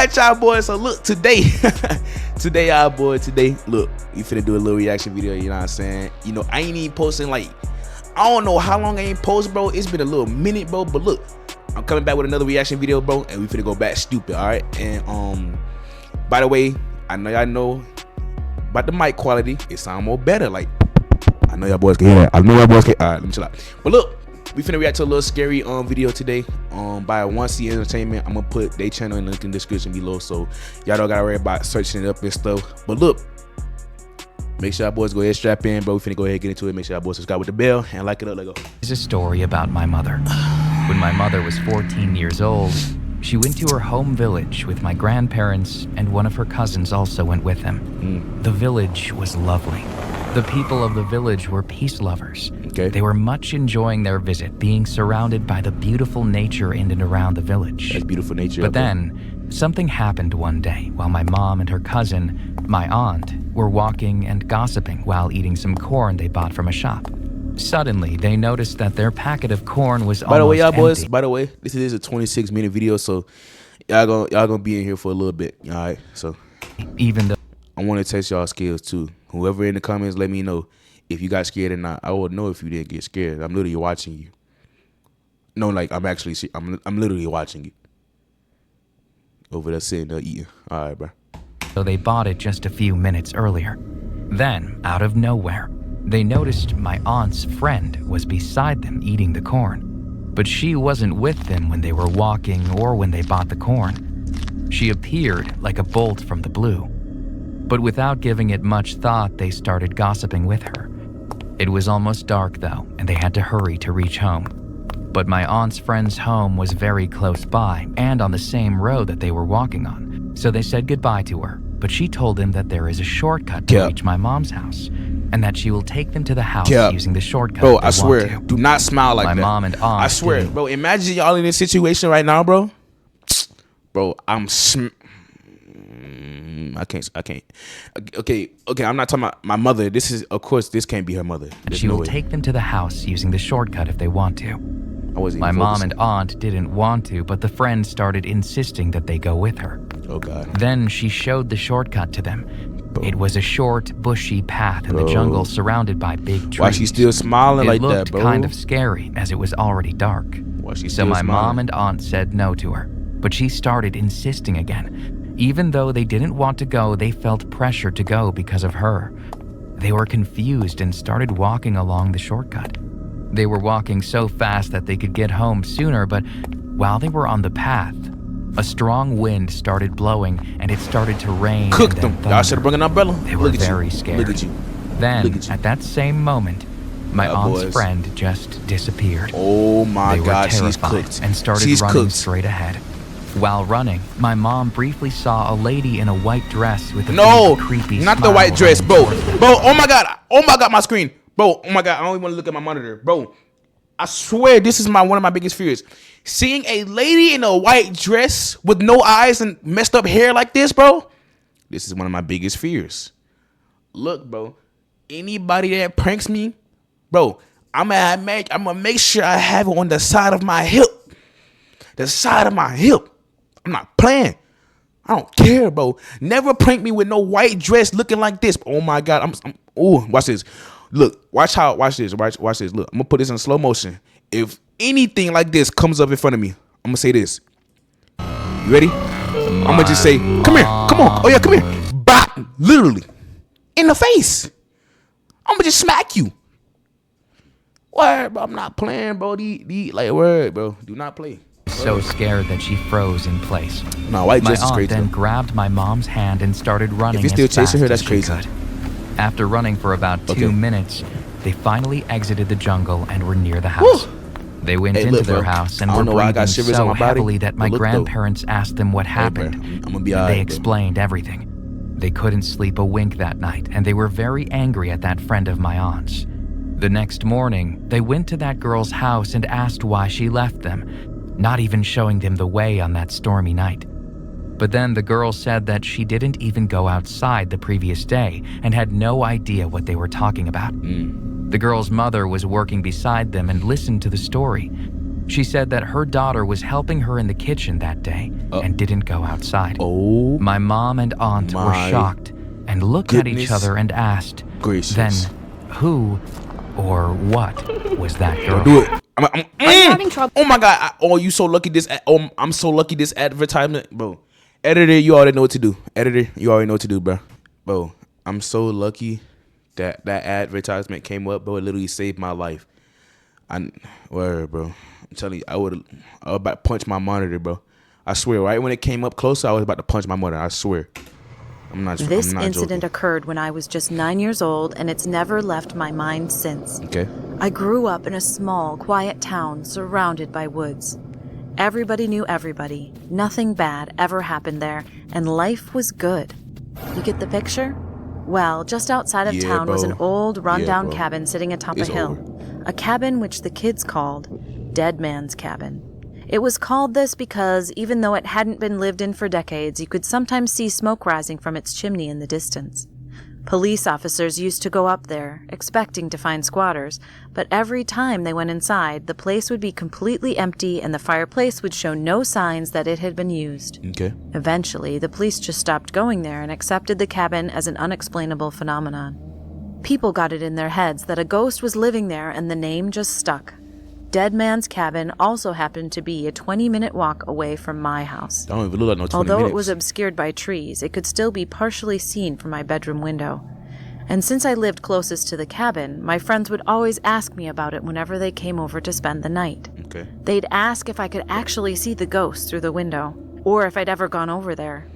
right, y'all boys. So look, today, y'all boys, look, we finna do a little reaction video. You know what I'm saying? You know, I ain't even posting like, I don't know how long I ain't post, bro. It's been a little minute, bro. But look, I'm coming back with another reaction video, bro, and we finna go back stupid. All right. And by the way, I know y'all know about the mic quality. It sound more better. Like, I know y'all boys can hear that. I know y'all boys can. All right, let me chill out. But look, we finna react to a little scary video today by 1C Entertainment. I'm gonna put their channel in the link in the description below, so y'all don't gotta worry about searching it up and stuff. But look, make sure y'all boys go ahead, strap in, bro. We finna go ahead and get into it. Make sure y'all boys subscribe with the bell and like it up. Let go. It's a story about my mother. When my mother was 14 years old, she went to her home village with my grandparents, and one of her cousins also went with them. The village was lovely. The people of the village were peace lovers. Okay. They were much enjoying their visit, being surrounded by the beautiful nature in and around the village. That's beautiful nature. But then, something happened one day while my mom and her cousin, my aunt, were walking and gossiping while eating some corn they bought from a shop. Suddenly, they noticed that their packet of corn was almost empty. By the way, y'all boys, by the way, this is a 26-minute video, so y'all gonna be in here for a little bit. All right, so Even though I want to test y'all skills too. Whoever in the comments, let me know if you got scared or not. I would know if you didn't get scared. I'm literally watching you. No, like I'm literally watching you. Over there sitting there eating. All right, bro. So they bought it just a few minutes earlier. Then, out of nowhere, they noticed my aunt's friend was beside them eating the corn. But she wasn't with them when they were walking or when they bought the corn. She appeared like a bolt from the blue. But without giving it much thought, they started gossiping with her. It was almost dark though, and they had to hurry to reach home. But my aunt's friend's home was very close by and on the same road that they were walking on. So they said goodbye to her, but she told them that there is a shortcut to reach my mom's house, and that she will take them to the house using the shortcut. Bro, I swear, do not smile like that. My mom and aunt, I swear, bro, imagine y'all in this situation right now, bro. Bro, I can't. Okay, I'm not talking about my mother. This is, of course, this can't be her mother. And she will take them to the house using the shortcut if they want to. My mom and aunt didn't want to, but the friend started insisting that they go with her. Oh, God. Then she showed the shortcut to them. It was a short, bushy path in the jungle surrounded by big trees. Why she still smiling like that, bro? It looked kind of scary as it was already dark. So my mom and aunt said no to her, but she started insisting again. Even though they didn't want to go, they felt pressure to go because of her. They were confused and started walking along the shortcut. They were walking so fast that they could get home sooner, but while they were on the path, a strong wind started blowing and it started to rain. Cook them. Y'all should have brought an umbrella. They were very scared. Look at you. Then, at that same moment, my aunt's friend just disappeared. Oh my God, she's cooked. And started running straight ahead. While running, my mom briefly saw a lady in a white dress with a creepy not the white dress, bro. Oh my God, my screen. Bro, oh my God, I don't even want to look at my monitor. Bro, I swear this is one of my biggest fears. Seeing a lady in a white dress with no eyes and messed up hair like this, bro. This is one of my biggest fears. Look, bro, anybody that pranks me, bro, I'm gonna make sure I have it on the side of my hip. The side of my hip. I'm not playing. I don't care, bro. Never prank me with no white dress looking like this. Oh my God. Oh, watch this. Look, watch this. Watch this. Look, I'm gonna put this in slow motion. If anything like this comes up in front of me, I'm gonna say this. You ready? I'm gonna just say, come here. Come on. Oh yeah, come here. Bop. Literally. In the face. I'm gonna just smack you. Word, bro. I'm not playing, bro. Like, word, bro. Do not play. So scared that she froze in place. No, white dress is crazy. My aunt then grabbed my mom's hand and started running. If you're still chasing her, that's crazy. After running for about 2 minutes, they finally exited the jungle and were near the house. They went into their house and were breathing so heavily that my grandparents asked them what happened. I'm gonna be all right, they explained everything. They couldn't sleep a wink that night, and they were very angry at that friend of my aunt's. The next morning, they went to that girl's house and asked why she left them, not even showing them the way on that stormy night. But then the girl said that she didn't even go outside the previous day and had no idea what they were talking about. The girl's mother was working beside them and listened to the story. She said that her daughter was helping her in the kitchen that day and didn't go outside. Oh, my mom and aunt were shocked and looked at each other and asked, gracious. then who or what was that girl? Do it. Are you having trouble? Oh my God. You so lucky I'm so lucky this advertisement. Bro, editor, you already know what to do. Editor, you already know what to do, bro. Bro, I'm so lucky that advertisement came up, bro. It literally saved my life. Word, bro. I'm telling you, I was about to punch my monitor, bro. I swear, right when it came up closer, I was about to punch my monitor. I swear. This incident occurred when I was just 9 years old, and it's never left my mind since. Okay. I grew up in a small, quiet town surrounded by woods. Everybody knew everybody. Nothing bad ever happened there, and life was good. You get the picture? Well, just outside of town was an old, rundown cabin sitting atop a hill. A cabin which the kids called Dead Man's Cabin. It was called this because even though it hadn't been lived in for decades, you could sometimes see smoke rising from its chimney in the distance. Police officers used to go up there, expecting to find squatters, but every time they went inside, the place would be completely empty and the fireplace would show no signs that it had been used. Okay. Eventually, the police just stopped going there and accepted the cabin as an unexplainable phenomenon. People got it in their heads that a ghost was living there and the name just stuck. Dead Man's Cabin also happened to be a 20-minute walk away from my house. Don't even look like no 20 Although minutes. it was obscured by trees, it could still be partially seen from my bedroom window. And since I lived closest to the cabin, my friends would always ask me about it whenever they came over to spend the night. Okay. They'd ask if I could actually see the ghost through the window, or if I'd ever gone over there.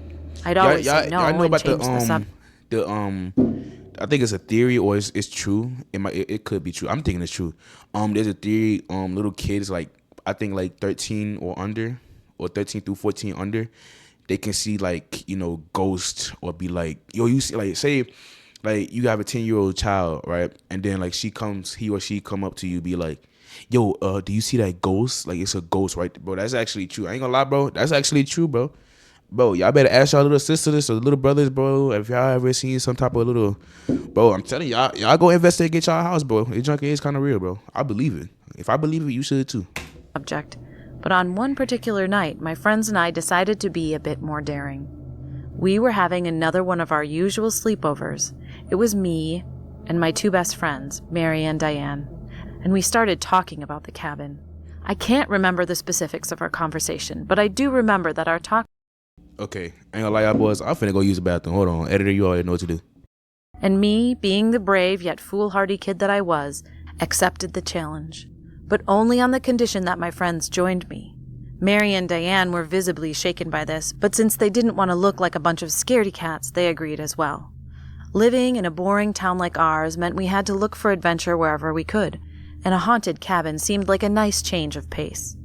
I'd always say no know and about change the subject. I think it's a theory or it's true. It could be true. I'm thinking it's true. There's a theory. Little kids I think 13 or under, or 13 through 14 under, they can see ghosts or be like, yo, you see say you have a 10-year-old child, right? And then he or she come up to you, be like, yo, do you see that ghost? It's a ghost, right? Bro, that's actually true. I ain't gonna lie, bro. That's actually true, bro. Bro, y'all better ask y'all little sisters or little brothers, bro, if y'all ever seen some type of little... Bro, I'm telling y'all go investigate y'all house, bro. The junk is kind of real, bro. I believe it. If I believe it, you should too. But on one particular night, my friends and I decided to be a bit more daring. We were having another one of our usual sleepovers. It was me and my two best friends, Mary and Diane, and we started talking about the cabin. I can't remember the specifics of our conversation, but I do remember that our talk... Okay, ain't gonna lie, y'all boys. I'm finna go use the bathroom. Hold on, editor, you already know what to do. And me, being the brave yet foolhardy kid that I was, accepted the challenge, but only on the condition that my friends joined me. Mary and Diane were visibly shaken by this, but since they didn't want to look like a bunch of scaredy cats, they agreed as well. Living in a boring town like ours meant we had to look for adventure wherever we could, and a haunted cabin seemed like a nice change of pace.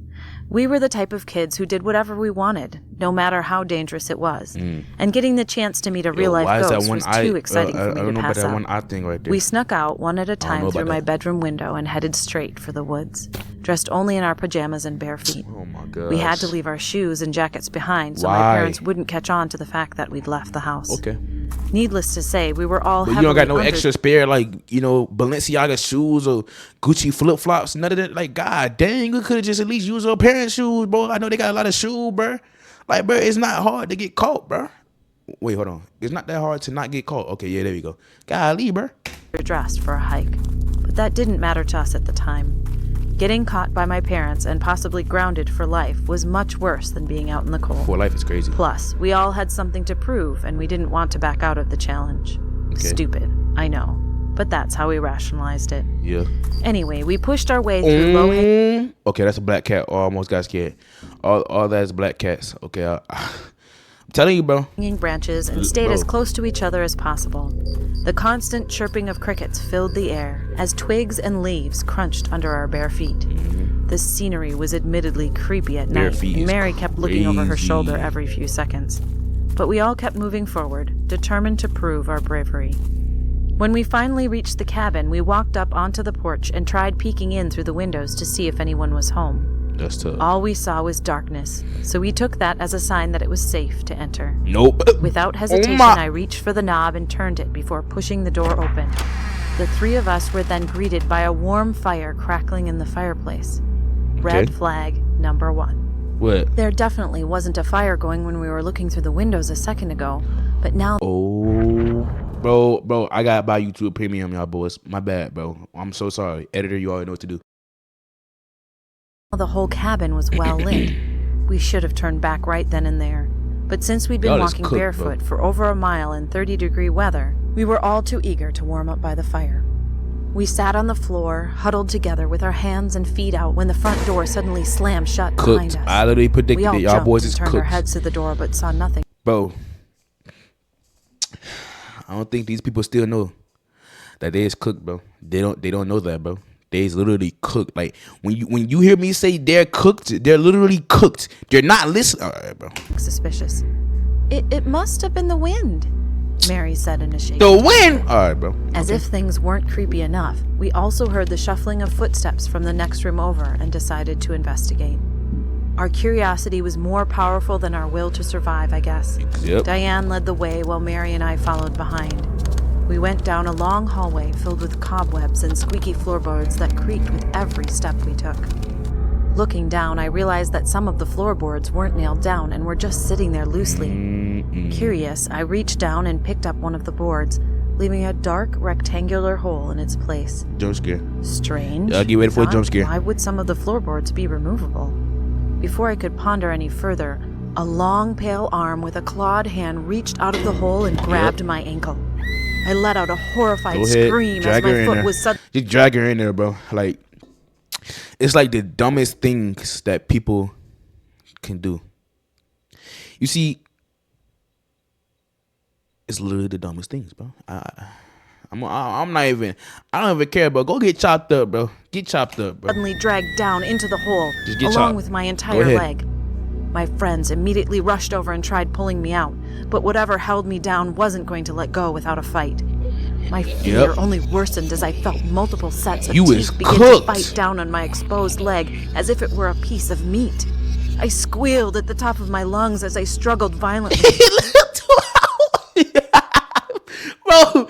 We were the type of kids who did whatever we wanted, no matter how dangerous it was. And getting the chance to meet a real-life ghost was too exciting for me to pass up. One eye thing right there. We snuck out one at a time through my bedroom window and headed straight for the woods, dressed only in our pajamas and bare feet. Oh my God. We had to leave our shoes and jackets behind so Why? my parents wouldn't catch on to the fact that we'd left the house. Okay. Needless to say, we were all But you heavily don't got no under- extra spare, Balenciaga shoes or Gucci flip-flops, none of that. God dang, you could have just at least used your parents' shoes, bro. I know they got a lot of shoes, bro. Bro, it's not hard to get caught, bro. Wait, hold on. It's not that hard to not get caught. Okay, yeah, there we go. Golly, bro. dressed for a hike. But that didn't matter to us at the time. Getting caught by my parents and possibly grounded for life was much worse than being out in the cold. Poor life is crazy. Plus, we all had something to prove, and we didn't want to back out of the challenge. Okay. Stupid, I know. But that's how we rationalized it. Yeah. Anyway, we pushed our way through low-hanging... Okay, that's a black cat. Oh, I almost got scared. All that is black cats. Okay, I'm telling you, bro. branches and stayed as close to each other as possible. The constant chirping of crickets filled the air as twigs and leaves crunched under our bare feet. Mm-hmm. The scenery was admittedly creepy at Bare night, feet and is Mary kept looking over her crazy. shoulder every few seconds. But we all kept moving forward, determined to prove our bravery. When we finally reached the cabin, we walked up onto the porch and tried peeking in through the windows to see if anyone was home. That's tough. All we saw was darkness, so we took that as a sign that it was safe to enter. Nope. Without hesitation, I reached for the knob and turned it before pushing the door open. The three of us were then greeted by a warm fire crackling in the fireplace. Red flag number 1. What? There definitely wasn't a fire going when we were looking through the windows a second ago, but now Oh, bro, I gotta buy YouTube Premium, y'all boys. My bad, bro. I'm so sorry. Editor, you already know what to do. the whole cabin was well lit. We should have turned back right then and there. But since we'd been Y'all is walking cooked, barefoot bro. for over a mile in 30-degree weather, we were all too eager to warm up by the fire. We sat on the floor, huddled together with our hands and feet out when the front door suddenly slammed shut behind Cooked. us. I literally We predicted all it. Y'all jumped boys and is turned our cooked. heads to the door but saw nothing. Bro, I don't think these people still know that they is cooked, bro. They don't know that, bro. They is literally cooked. Like when you hear me say they're cooked, they're literally cooked. They're not listening. All right, bro. Suspicious. It must have been the wind, Mary said in a shaky The wind. All right, bro. As if things weren't creepy enough, we also heard the shuffling of footsteps from the next room over and decided to investigate. Our curiosity was more powerful than our will to survive, I guess. Yep. Diane led the way while Mary and I followed behind. We went down a long hallway filled with cobwebs and squeaky floorboards that creaked with every step we took. Looking down, I realized that some of the floorboards weren't nailed down and were just sitting there loosely. Curious, I reached down and picked up one of the boards, leaving a dark rectangular hole in its place. Jump scare. Strange. Get ready for a Thought, jump scare. Why would some of the floorboards be removable? Before I could ponder any further, a long, pale arm with a clawed hand reached out of the hole and grabbed my ankle. I let out a horrified Go ahead. scream as Drag her my in foot there. was suddenly... Just drag her in there, bro. Like, it's like the dumbest things that people can do. You see, it's literally the dumbest things, bro. I'm not even. I don't even care, bro. Go get chopped up, bro. Get chopped up, bro. suddenly dragged down into the hole, Just get along chopped. with my Go entire ahead. leg. My friends immediately rushed over and tried pulling me out, but whatever held me down wasn't going to let go without a fight. My fear Yep. only worsened as I felt multiple sets of You is teeth begin cooked. to bite down on my exposed leg as if it were a piece of meat. I squealed at the top of my lungs as I struggled violently. Bro,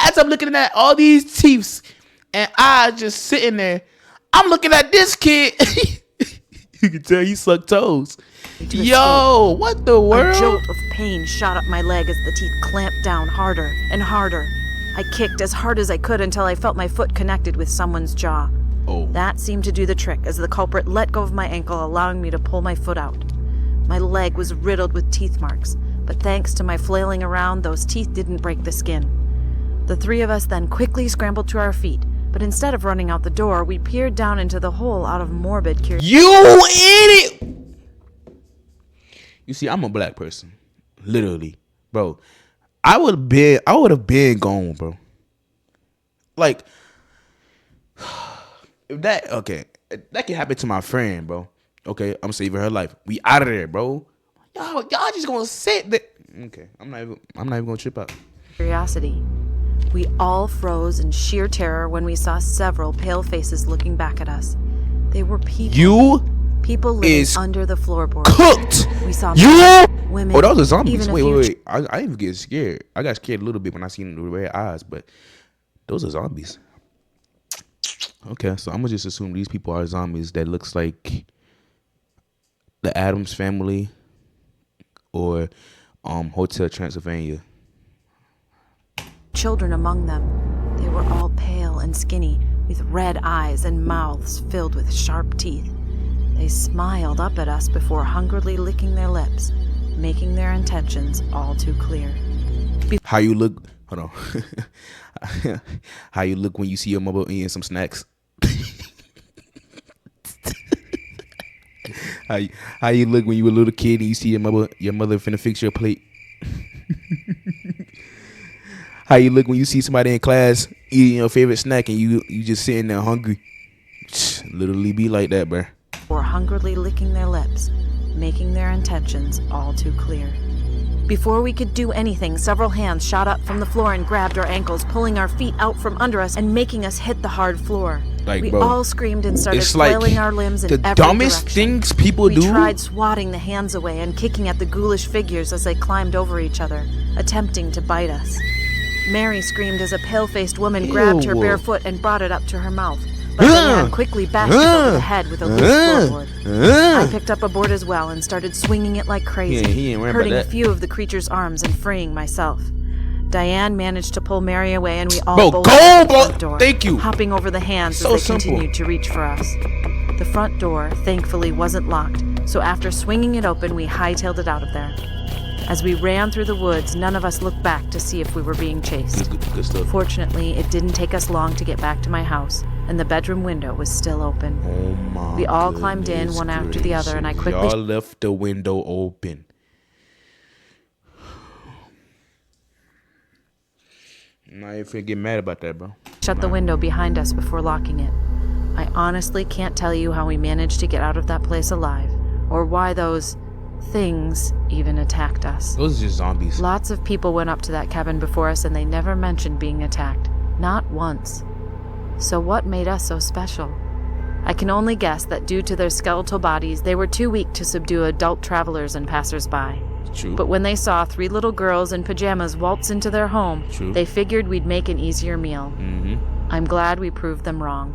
as I'm looking at all these teeth and I just sitting there, I'm looking at this kid. You can tell he sucked toes. To Yo, what the A world? jolt of pain shot up my leg as the teeth clamped down harder and harder. I kicked as hard as I could until I felt my foot connected with someone's jaw. Oh, That seemed to do the trick as the culprit let go of my ankle, allowing me to pull my foot out. My leg was riddled with teeth marks, but thanks to my flailing around, those teeth didn't break the skin. The three of us then quickly scrambled to our feet, but instead of running out the door, we peered down into the hole out of morbid curiosity. you idiot! You see, I'm a black person, literally, bro. I would have been gone, bro. Like, if that can happen to my friend, bro. Okay, I'm saving her life. We out of there, bro. Y'all just gonna sit there. Okay, I'm not even gonna trip out. We all froze in sheer terror when we saw several pale faces looking back at us. They were people living is under the floorboards. cooked. We saw You. men, women. Oh, those are zombies. even a Wait, few wait. I didn't even get scared. I got scared a little bit when I seen the red eyes, but those are zombies. Okay, so I'm gonna just assume these people are zombies that looks like the Addams Family or Hotel Transylvania. children among them. They were all pale and skinny, with red eyes and mouths filled with sharp teeth. They smiled up at us before hungrily licking their lips, making their intentions all too clear. How you look? Hold on. How you look when you see your mother eating some snacks? How you look when you were a little kid and you see your mother finna fix your plate? How you look when you see somebody in class eating your favorite snack and you just sitting there hungry? Literally be like that, bruh. Or hungrily licking their lips, making their intentions all too clear. Before we could do anything, several hands shot up from the floor and grabbed our ankles, pulling our feet out from under us and making us hit the hard floor. Like, we bro, all screamed and started it's like flailing our limbs in the every dumbest direction. things people We do. tried swatting the hands away and kicking at the ghoulish figures as they climbed over each other, attempting to bite us. Mary screamed as a pale-faced woman grabbed her Ew. bare foot and brought it up to her mouth, but Diane quickly bashed it over the head with a loose floorboard. I picked up a board as well and started swinging it like crazy, he ain't worried about hurting a that. few of the creature's arms and freeing myself. Diane managed to pull Mary away, and we all Bro, bolted go, out the bro. front door, Thank you. hopping over the hands So as they simple. continued to reach for us. The front door, thankfully, wasn't locked, so after swinging it open, we hightailed it out of there. As we ran through the woods, none of us looked back to see if we were being chased. Good stuff. Fortunately, it didn't take us long to get back to my house, and the bedroom window was still open. Oh my We all climbed in one after the other, and I quickly Y'all left the window open. Now you feel get mad about that, bro. shut the window behind us before locking it. I honestly can't tell you how we managed to get out of that place alive, or why those things even attacked us. Those are just zombies. Lots of people went up to that cabin before us, and they never mentioned being attacked. Not once. So what made us so special? I can only guess that due to their skeletal bodies, they were too weak to subdue adult travelers and passers-by. True. But when they saw 3 little girls in pajamas waltz into their home, True. they figured we'd make an easier meal. I'm glad we proved them wrong.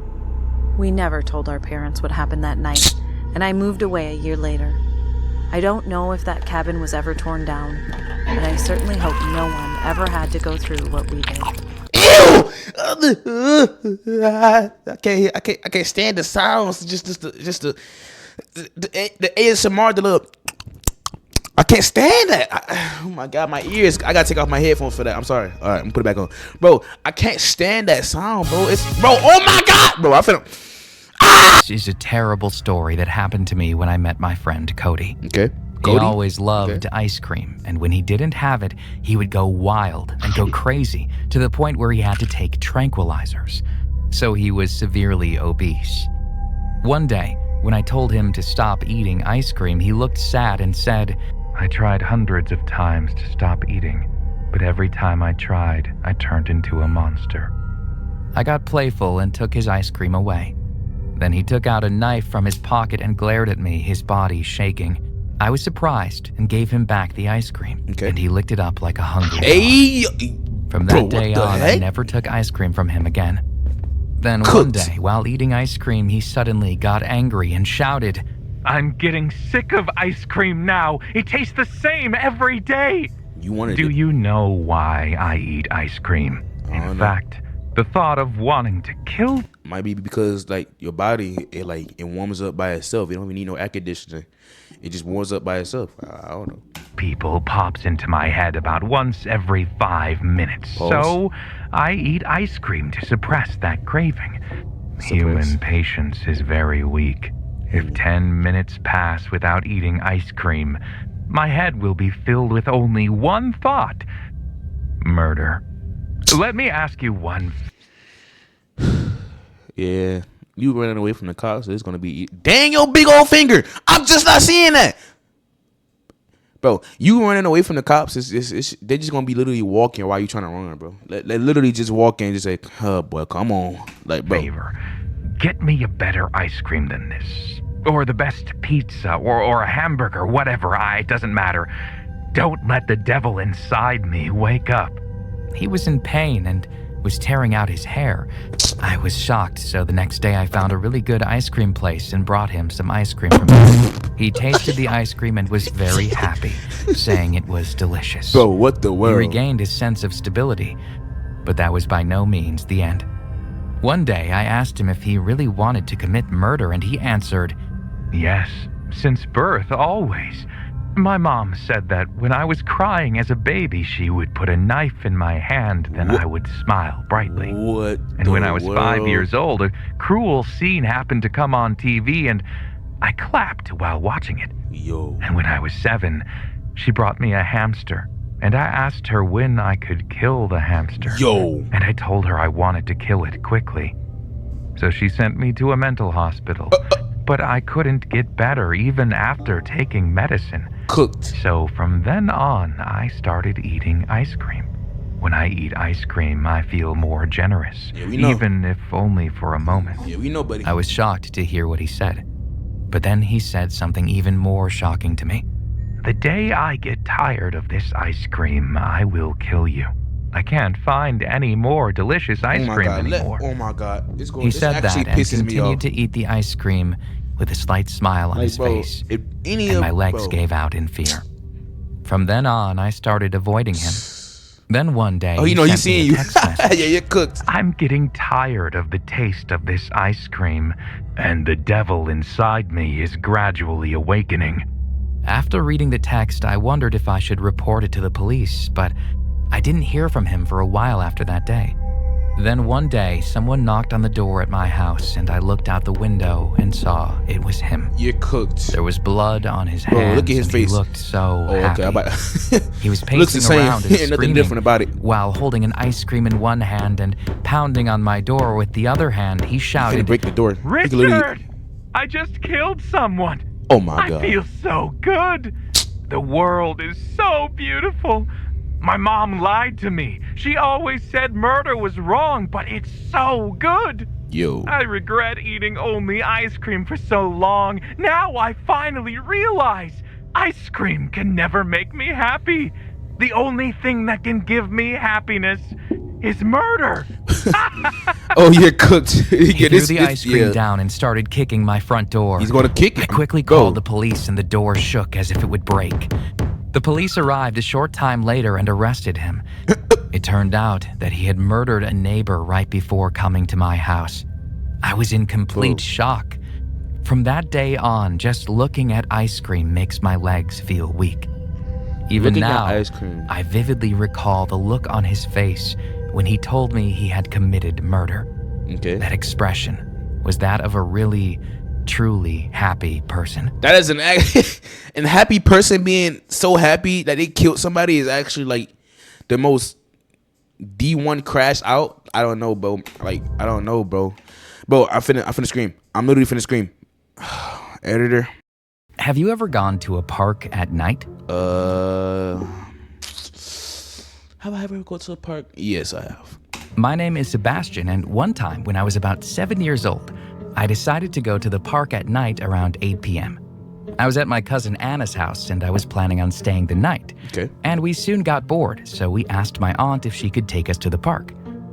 We never told our parents what happened that night, and I moved away a year later. I don't know if that cabin was ever torn down, and I certainly hope no one ever had to go through what we did. Ew! I can't stand the sounds. Just the ASMR, the little. I can't stand that. Oh my god, my ears. I gotta take off my headphones for that. I'm sorry. All right, I'm gonna put it back on, bro. I can't stand that sound, bro. Oh my god, bro. I feel. This is a terrible story that happened to me when I met my friend Cody. Okay. He always loved ice cream, and when he didn't have it, he would go wild and go crazy to the point where he had to take tranquilizers. So he was severely obese. One day, when I told him to stop eating ice cream, he looked sad and said, "I tried hundreds of times to stop eating, but every time I tried, I turned into a monster." I got playful and took his ice cream away. Then he took out a knife from his pocket and glared at me, his body shaking. I was surprised and gave him back the ice cream, and he licked it up like a hungry dog. Hey, From that day on, I never took ice cream from him again. Then one day, while eating ice cream, he suddenly got angry and shouted, "I'm getting sick of ice cream now. It tastes the same every day." Do you know why I eat ice cream? In fact, the thought of wanting to kill might be because like your body, it warms up by itself. You don't even need no air conditioning. It just warms up by itself. I don't know. people pops into my head about once every 5 minutes. So I eat ice cream to suppress that craving. Human patience is very weak. If 10 minutes pass without eating ice cream, my head will be filled with only one thought: murder. Let me ask you one. Yeah, you running away from the cops, so it's gonna be dang your big old finger. I'm just not seeing that, bro. You running away from the cops, they're just gonna be literally walking while you trying to run, bro. They literally just walking and just like, oh boy, come on, like, bro. Favor, get me a better ice cream than this, or the best pizza, or a hamburger, whatever. It doesn't matter. Don't let the devil inside me wake up. He was in pain and was tearing out his hair. I was shocked, so the next day I found a really good ice cream place and brought him some ice cream from there. He tasted the ice cream and was very happy, saying it was delicious. Bro, what the world? He regained his sense of stability, but that was by no means the end. One day I asked him if he really wanted to commit murder, and he answered, "Yes, since birth, always. My mom said that when I was crying as a baby, she would put a knife in my hand, then I would smile brightly. And when I was 5 years old, a cruel scene happened to come on TV, and I clapped while watching it. And when I was 7, she brought me a hamster, and I asked her when I could kill the hamster. And I told her I wanted to kill it quickly. So she sent me to a mental hospital. But I couldn't get better even after taking medicine. So from then on, I started eating ice cream. When I eat ice cream, I feel more generous, even if only for a moment." Buddy. I was shocked to hear what he said. But then he said something even more shocking to me. "The day I get tired of this ice cream, I will kill you. I can't find any more delicious ice cream anymore. Oh my God. He said that and pisses me off. continued to eat the ice cream with a slight smile on his face, and my legs gave out in fear. From then on, I started avoiding him. Then one day, Oh, you know, he he's sent me seeing a you. text message. Yeah, you're cooked. I'm getting tired of the taste of this ice cream, and the devil inside me is gradually awakening. After reading the text, I wondered if I should report it to the police, but I didn't hear from him for a while after that day. Then one day, someone knocked on the door at my house, and I looked out the window and saw it was him. You're cooked. There was blood on his hands. Look at his and face. He looked so happy. He was Looks the pacing same. around and Ain't nothing screaming different about it. while holding an ice cream in one hand and pounding on my door with the other hand. He He shouted, break the door. "Richard, I just killed someone. Oh my God. I feel so good. The world is so beautiful. My mom lied to me. She always said murder was wrong, but it's so good. Yo. I regret eating only ice cream for so long. Now I finally realize ice cream can never make me happy. The only thing that can give me happiness is murder." Oh, you're cooked. He threw the ice cream down and started kicking my front door. He's going to kick it. I quickly called the police and the door shook as if it would break. The police arrived a short time later and arrested him. It turned out that he had murdered a neighbor right before coming to my house. I was in complete shock. From that day on, just looking at ice cream makes my legs feel weak. Even Looking at now, ice cream. I vividly recall the look on his face when he told me he had committed murder. Okay. That expression was that of a really, truly happy person. That is an happy person being so happy that they killed somebody is actually like the most D1 crash out. I don't know, bro. Like, I don't know, bro. Bro, I'm finna scream. I'm literally finna scream. Editor. Have you ever gone to a park at night? Have I ever go to a park? Yes, I have. My name is Sebastian, and one time when I was about 7 years old, I decided to go to the park at night around 8 p.m. I was at my cousin Anna's house, and I was planning on staying the night. Okay. And we soon got bored, so we asked my aunt if she could take us to the park.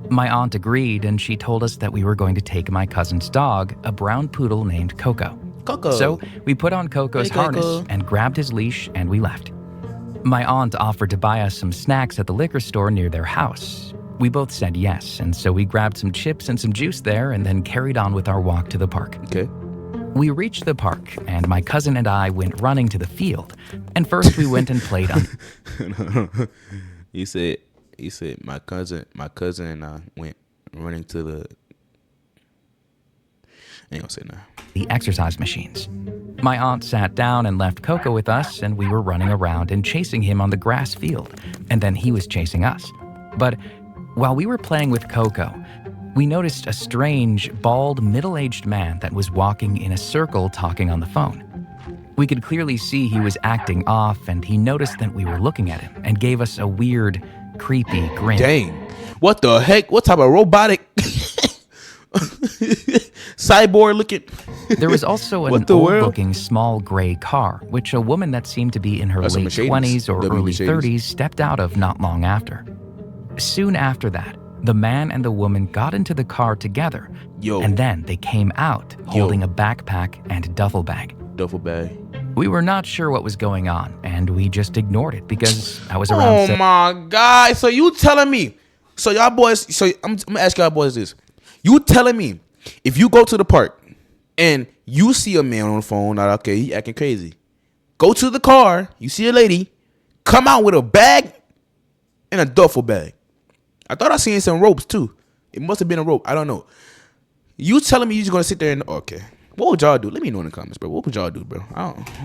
My aunt agreed, and she told us that we were going to take my cousin's dog, a brown poodle named Coco. Coco. So we put on Coco's Hey, Coco. harness and grabbed his leash, and we left. My aunt offered to buy us some snacks at the liquor store near their house. We both said yes, and so we grabbed some chips and some juice there and then carried on with our walk to the park. Okay. We reached the park, and my cousin and I went running to the field. And first we went and played on... He said my cousin and I went running to the... I ain't gonna say nothing. the exercise machines. My aunt sat down and left Coco with us, and we were running around and chasing him on the grass field, and then he was chasing us. But while we were playing with Coco, we noticed a strange, bald, middle-aged man that was walking in a circle talking on the phone. We could clearly see he was acting off, and he noticed that we were looking at him and gave us a weird, creepy grin. Dang. What the heck? What type of robotic cyborg looking? There was also an old-looking small gray car, which a woman that seemed to be in her late 20s or early 30s stepped out of not long after. Soon after that, the man and the woman got into the car together, and then they came out holding a backpack and a duffel bag. Duffel bag. We were not sure what was going on, and we just ignored it because I was around. Oh my God! So you telling me? So y'all boys? So I'm gonna ask y'all boys this: you telling me if you go to the park and you see a man on the phone, not okay, he acting crazy, go to the car, you see a lady, come out with a bag and a duffel bag. I thought I seen some ropes too. It must have been a rope. I don't know. You telling me you just gonna sit there and okay? What would y'all do? Let me know in the comments, bro. What would y'all do, bro?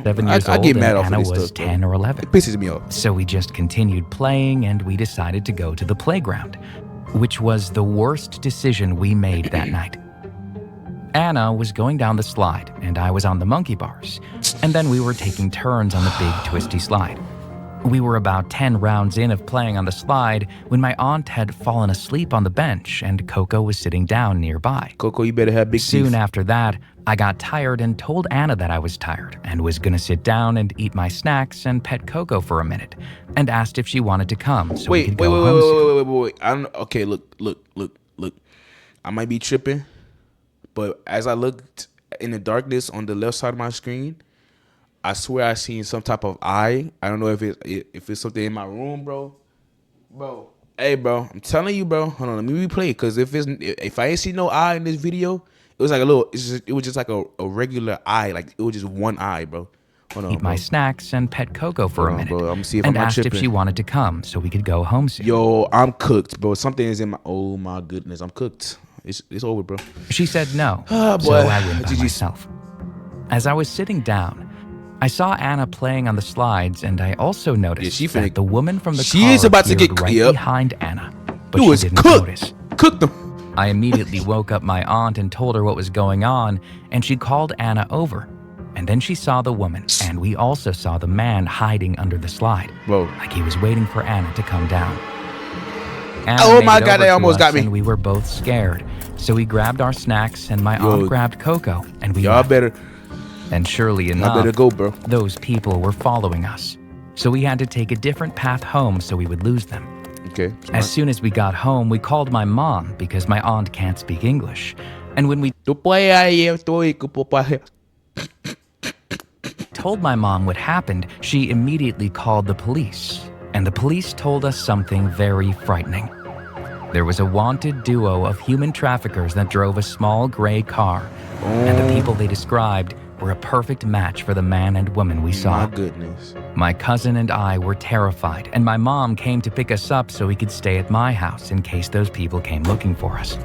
7 years old, I get mad and off Anna of this was stuff, 10 or 11. It pisses me off. So we just continued playing, and we decided to go to the playground, which was the worst decision we made that night. Anna was going down the slide, and I was on the monkey bars, and then we were taking turns on the big twisty slide. We were about 10 rounds in of playing on the slide when my aunt had fallen asleep on the bench and Coco was sitting down nearby. Coco, you better have big Soon teeth. after that, I got tired and told Anna that I was tired and was gonna sit down and eat my snacks and pet Coco for a minute, and asked if she wanted to come so we could go home soon. Wait. I don't. Okay, look. I might be tripping, but as I looked in the darkness on the left side of my screen, I swear I seen some type of eye. I don't know if it's something in my room, bro. Bro, hey, bro, I'm telling you, bro. Hold on, let me replay it, cause if I ain't see no eye in this video, it was like it was just like a regular eye, like it was just one eye, bro. Hold on, Eat my snacks and pet Coco for a minute, bro. I'm gonna see if and I'm not asked if tripping. she wanted to come so we could go home soon. Yo, I'm cooked, bro. Something is in my. Oh my goodness, I'm cooked. It's over, bro. She said no, Ah, so boy. I went by GG. myself. As I was sitting down, I saw Anna playing on the slides, and I also noticed she finna- that the woman from the she car is about to appeared get- right yep. behind Anna, but You she was didn't cooked. notice. Cooked them. I immediately woke up my aunt and told her what was going on, and she called Anna over. And then she saw the woman, and we also saw the man hiding under the slide, Bro. like he was waiting for Anna to come down. Anna Oh made my it God, over they to almost us, got me. And we were both scared, so we grabbed our snacks, and my Yo, aunt grabbed Coco, and we Y'all left. better. And surely enough, better go, bro. those people were following us. So we had to take a different path home so we would lose them. Okay. As soon as we got home, we called my mom because my aunt can't speak English. And when we told my mom what happened, she immediately called the police. And the police told us something very frightening. There was a wanted duo of human traffickers that drove a small gray car. And the people they described were a perfect match for the man and woman we saw. My goodness. My cousin and I were terrified, and my mom came to pick us up so we could stay at my house in case those people came looking for us.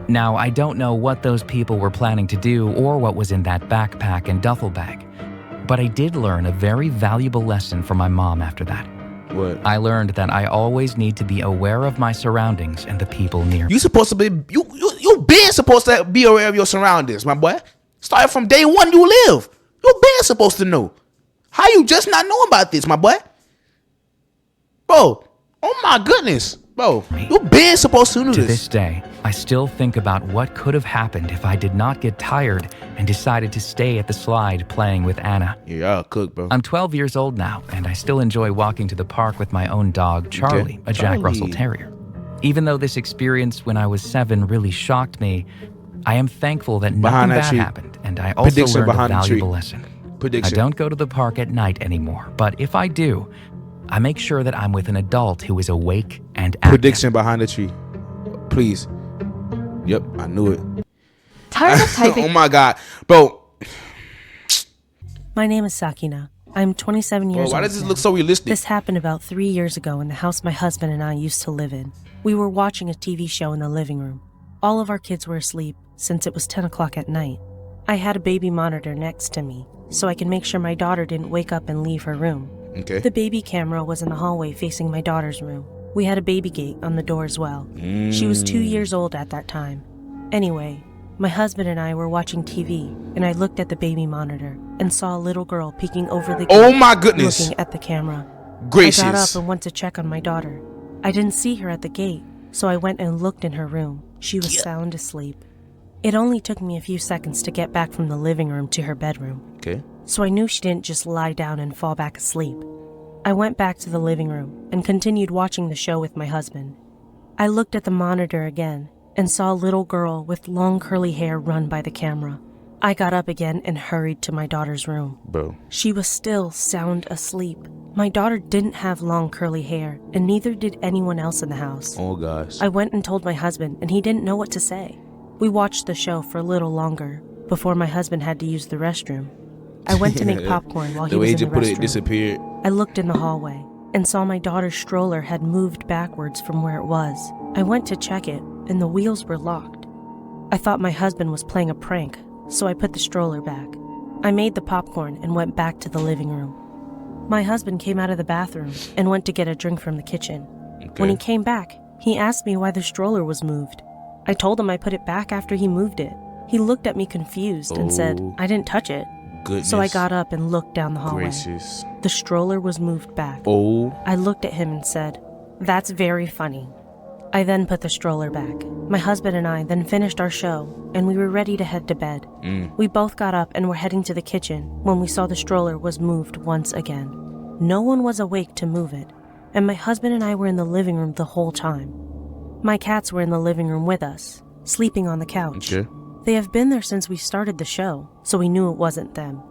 Now, I don't know what those people were planning to do or what was in that backpack and duffel bag, but I did learn a very valuable lesson from my mom after that. What? I learned that I always need to be aware of my surroundings and the people near me. You supposed to be you been supposed to be aware of your surroundings, my boy. Start from day one you live. You been supposed to know. How you just not know about this, my boy? Bro, oh my goodness. Bro, you been supposed to know To this. this day, I still think about what could have happened if I did not get tired and decided to stay at the slide playing with Anna. Yeah, y'all cook, bro. I'm 12 years old now, and I still enjoy walking to the park with my own dog, Charlie, a Jack Charlie. Russell Terrier. Even though this experience when I was 7 really shocked me, I am thankful that Behind nothing that bad tree. happened, and I also Prediction learned a behind the tree. valuable lesson. Prediction. I don't go to the park at night anymore, but if I do, I make sure that I'm with an adult who is awake and active. Prediction behind the tree. Please. Yep, I knew it. Tired of typing. Oh my God. Bro, My name is Sakina. I'm 27 years old. why does this now. look so realistic? This happened about 3 years ago in the house my husband and I used to live in. We were watching a TV show in the living room. All of our kids were asleep since it was 10 o'clock at night. I had a baby monitor next to me so I could make sure my daughter didn't wake up and leave her room. Okay. The baby camera was in the hallway facing my daughter's room. We had a baby gate on the door as well. She was 2 years old at that time. Anyway, my husband and I were watching TV, and I looked at the baby monitor and saw a little girl peeking over the gate, Oh my goodness. looking at the camera. Gracious. I got up and went to check on my daughter. I didn't see her at the gate, so I went and looked in her room. She was sound asleep. It only took me a few seconds to get back from the living room to her bedroom, Okay. so I knew she didn't just lie down and fall back asleep. I went back to the living room and continued watching the show with my husband. I looked at the monitor again and saw a little girl with long curly hair run by the camera. I got up again and hurried to my daughter's room. Bro. She was still sound asleep. My daughter didn't have long curly hair, and neither did anyone else in the house. Oh gosh. I went and told my husband, and he didn't know what to say. We watched the show for a little longer before my husband had to use the restroom. I went to make popcorn while he the was way in you the put it restroom. disappeared. I looked in the hallway and saw my daughter's stroller had moved backwards from where it was. I went to check it, and the wheels were locked. I thought my husband was playing a prank, so I put the stroller back. I made the popcorn and went back to the living room. My husband came out of the bathroom and went to get a drink from the kitchen. When he came back, he asked me why the stroller was moved. I told him I put it back after he moved it. He looked at me confused and said, Oh. I didn't touch it. goodness. So I got up and looked down the hallway. Gracious. The stroller was moved back. Oh. I looked at him and said, "That's very funny." I then put the stroller back. My husband and I then finished our show, and we were ready to head to bed. We both got up and were heading to the kitchen when we saw the stroller was moved once again. No one was awake to move it, and my husband and I were in the living room the whole time. My cats were in the living room with us, sleeping on the couch. Okay. They have been there since we started the show, so we knew it wasn't them.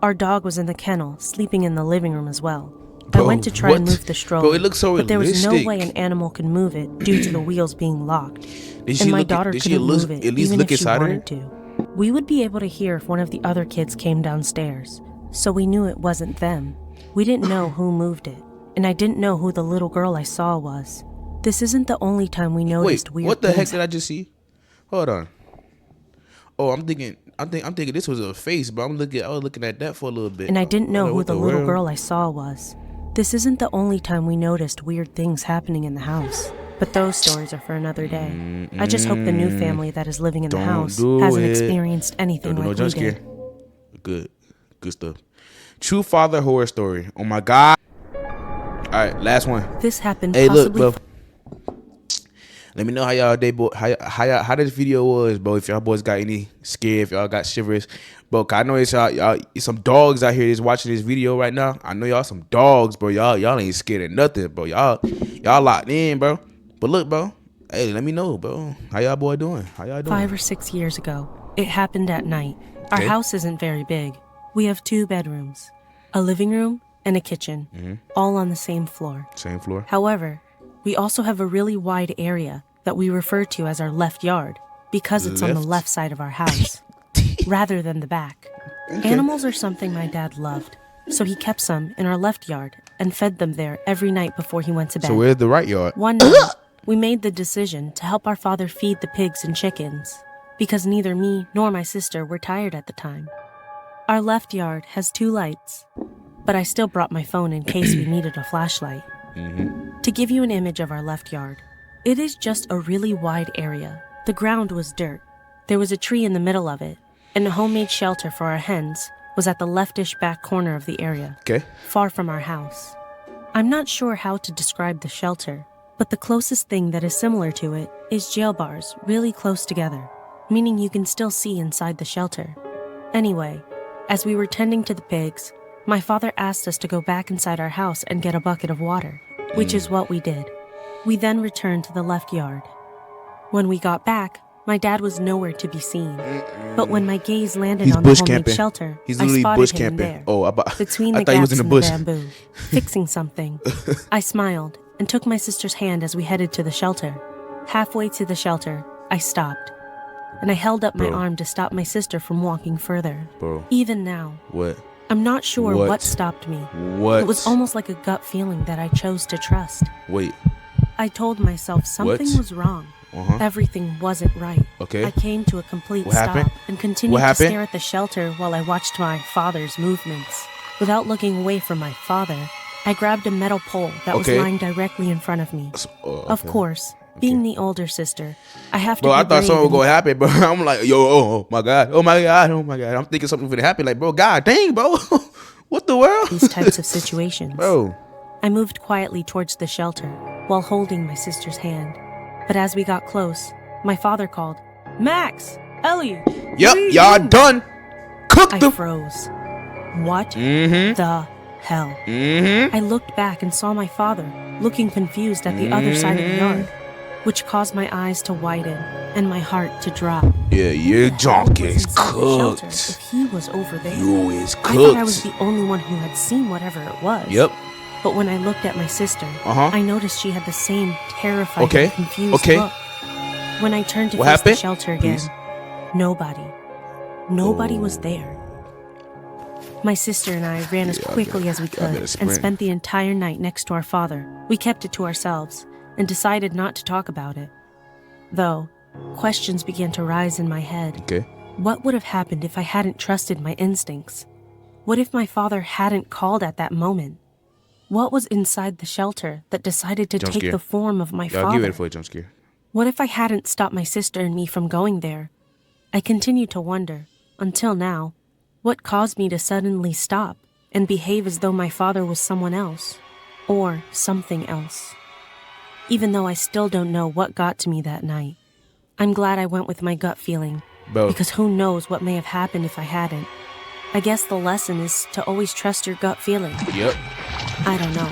Our dog was in the kennel, sleeping in the living room as well. I Bro, went to try and what? move the stroller, Bro, it looks so but there was no realistic. way an animal could move it due to the wheels being locked. Did she And my look? daughter Did she couldn't look, move it at least even look if she inside her? wanted to. We would be able to hear if one of the other kids came downstairs, so we knew it wasn't them. We didn't know who moved it, and I didn't know who the little girl I saw was. This isn't the only time we noticed Wait, weird what the heck things. did I just see? Hold on. Oh, I'm thinking this was a face, but I was looking at that for a little bit. And I didn't know Like, who what the little world? girl I saw was. This isn't the only time we noticed weird things happening in the house, but those stories are for another day. I just hope the new family that is living in the Don't house do hasn't it. experienced anything Don't do no like jump we scare. did. Good stuff. True father horror story. Oh my god. All right, last one. This happened Hey, look, possibly bro. Let me know how y'all day, boy. How this video was, bro. If y'all boys got any scared, if y'all got shivers, bro. 'Cause I know it's y'all some dogs out here that's watching this video right now. I know y'all some dogs, bro. Y'all ain't scared of nothing, bro. Y'all locked in, bro. But look, bro. Hey, let me know, bro. How y'all boy doing? How y'all doing? 5 or 6 years ago. It happened at night. Our Okay. house isn't very big. We have 2 bedrooms, a living room, and a kitchen, all on the same floor. Same floor. However, we also have a really wide area that we refer to as our left yard because it's on the Left? left side of our house, rather than the back. Animals are something my dad loved, so he kept some in our left yard and fed them there every night before he went to bed. So where's the right yard? One night, we made the decision to help our father feed the pigs and chickens because neither me nor my sister were tired at the time. Our left yard has 2 lights, but I still brought my phone in case we needed a flashlight. To give you an image of our left yard, it is just a really wide area. The ground was dirt. There was a tree in the middle of it, and a homemade shelter for our hens was at the leftish back corner of the area, Okay. far from our house. I'm not sure how to describe the shelter, but the closest thing that is similar to it is jail bars really close together, meaning you can still see inside the shelter. Anyway, as we were tending to the pigs, my father asked us to go back inside our house and get a bucket of water, which is what we did. We then returned to the left yard. When we got back, my dad was nowhere to be seen. But when my gaze landed He's on the bush homemade camping. shelter, He's I literally spotted bush him camping. there, Oh, between I the thought he was gaps in in the the bush. bamboo, fixing something. I smiled and took my sister's hand as we headed to the shelter. Halfway to the shelter, I stopped, and I held up my Bro. arm to stop my sister from walking further. Bro. Even now, What? I'm not sure What? what stopped me. What? It was almost like a gut feeling that I chose to trust. Wait. I told myself something What? was wrong. Uh-huh. Everything wasn't right. Okay. I came to a complete What stop happened? and continued What to happened? stare at the shelter while I watched my father's movements. Without looking away from my father, I grabbed a metal pole that Okay. was lying directly in front of me. Of Okay. course, being the older sister, I have to Bro, be I thought brave something was and- gonna happen, bro. I'm like, yo, oh my god, oh my god, oh my god. I'm thinking something gonna happen. Like, bro, god dang, bro, what the world? these types of situations. Bro, I moved quietly towards the shelter while holding my sister's hand. But as we got close, my father called, "Max! Ellie!" yep, what are you y'all doing?" done. Cook I them. froze. What Mm-hmm. the hell? Mm-hmm. I looked back and saw my father looking confused at the other side of the yard, which caused my eyes to widen and my heart to drop. Yeah, your junk Who was is inside the shelter cooked. if he was over there? You is I thought I was cooked. the only one who had seen whatever it was. Yep. But when I looked at my sister, Uh-huh. I noticed she had the same terrified Okay, and confused okay. look. When I turned to What face happened? the shelter again, Please. nobody. Nobody was Oh. there. My sister and I ran as Yeah, I quickly better- as we I better could and sprint. spent the entire night next to our father. We kept it to ourselves and decided not to talk about it. Though, questions began to rise in my head. Okay. What would have happened if I hadn't trusted my instincts? What if my father hadn't called at that moment? What was inside the shelter that decided to Jump take scare. the form of my Y'all get father? ready for a jump scare. What if I hadn't stopped my sister and me from going there? I continued to wonder, until now. What caused me to suddenly stop and behave as though my father was someone else, or something else? Even though I still don't know what got to me that night, I'm glad I went with my gut feeling, Bro. because who knows what may have happened if I hadn't. I guess the lesson is to always trust your gut feeling. Yep. I don't know.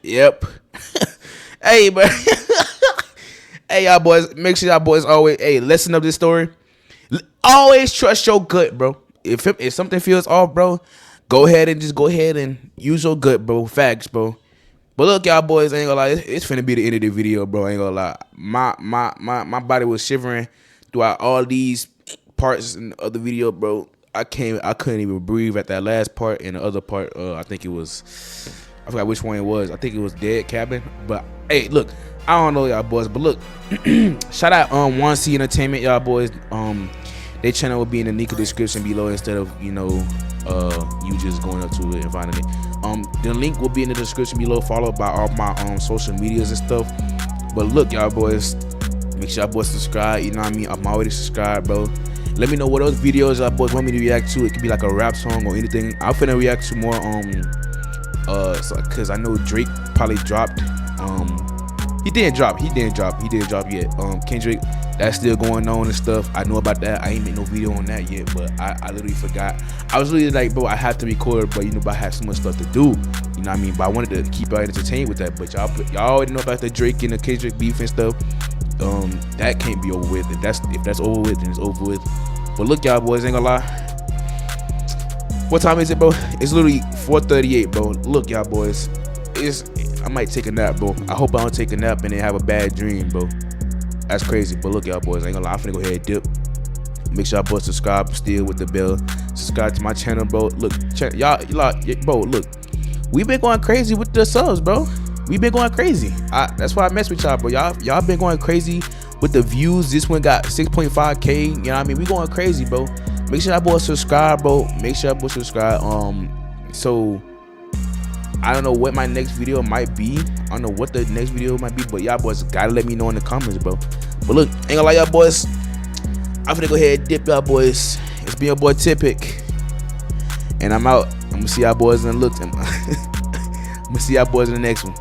Yep. Hey, but hey, y'all boys, make sure y'all boys always, hey, listen up this story. Always trust your gut, bro. If something feels off, bro, go ahead and use your gut, bro. Facts, bro. But look, y'all boys, I ain't gonna lie, it's finna be the end of the video, bro. I ain't gonna lie. My body was shivering throughout all these parts in the other video, bro. I couldn't even breathe at that last part, and the other part, I forgot which one it was. I think it was Dead Cabin. But hey, look, I don't know y'all boys, but look, shout out 1C Entertainment, y'all boys. Their channel will be in the link description below instead of you just going up to it and finding it. The link will be in the description below, followed by all my social medias and stuff. But look, y'all boys, make sure y'all boys subscribe. You know what I mean? I'm already subscribed, bro. Let me know what other videos y'all boys want me to react to. It could be like a rap song or anything. I'm finna react to more cause I know Drake probably dropped. He didn't drop yet. Kendrick, that's still going on and stuff. I know about that. I ain't made no video on that yet, but I literally forgot. I was really like, bro, I have to record, but but I have so much stuff to do. You know what I mean? But I wanted to keep y'all entertained with that. But y'all already know about the Drake and the Kendrick beef and stuff. That can't be over with. If that's over with, then it's over with. But look, y'all boys, ain't gonna lie. What time is it, bro? It's literally 4:38, bro. Look, y'all boys, I might take a nap, bro. I hope I don't take a nap and then have a bad dream, bro. That's crazy. But look, y'all boys, I ain't gonna lie. I'm finna go ahead and dip. Make sure y'all boys subscribe still with the bell. Subscribe to my channel, bro. Look, y'all, bro. Look, we been going crazy with the subs, bro. We been going crazy. That's why I mess with y'all, bro. Y'all been going crazy with the views. This one got 6.5K. You know what I mean? We going crazy, bro. Make sure y'all boys subscribe, bro. Make sure y'all boys subscribe. So I don't know what my next video might be. I don't know what the next video might be, but y'all boys gotta let me know in the comments, bro. But look, ain't gonna lie, y'all boys. I'm gonna go ahead and dip, y'all boys. It's been your boy Tic, and I'm out. I'm gonna see y'all boys in the next one.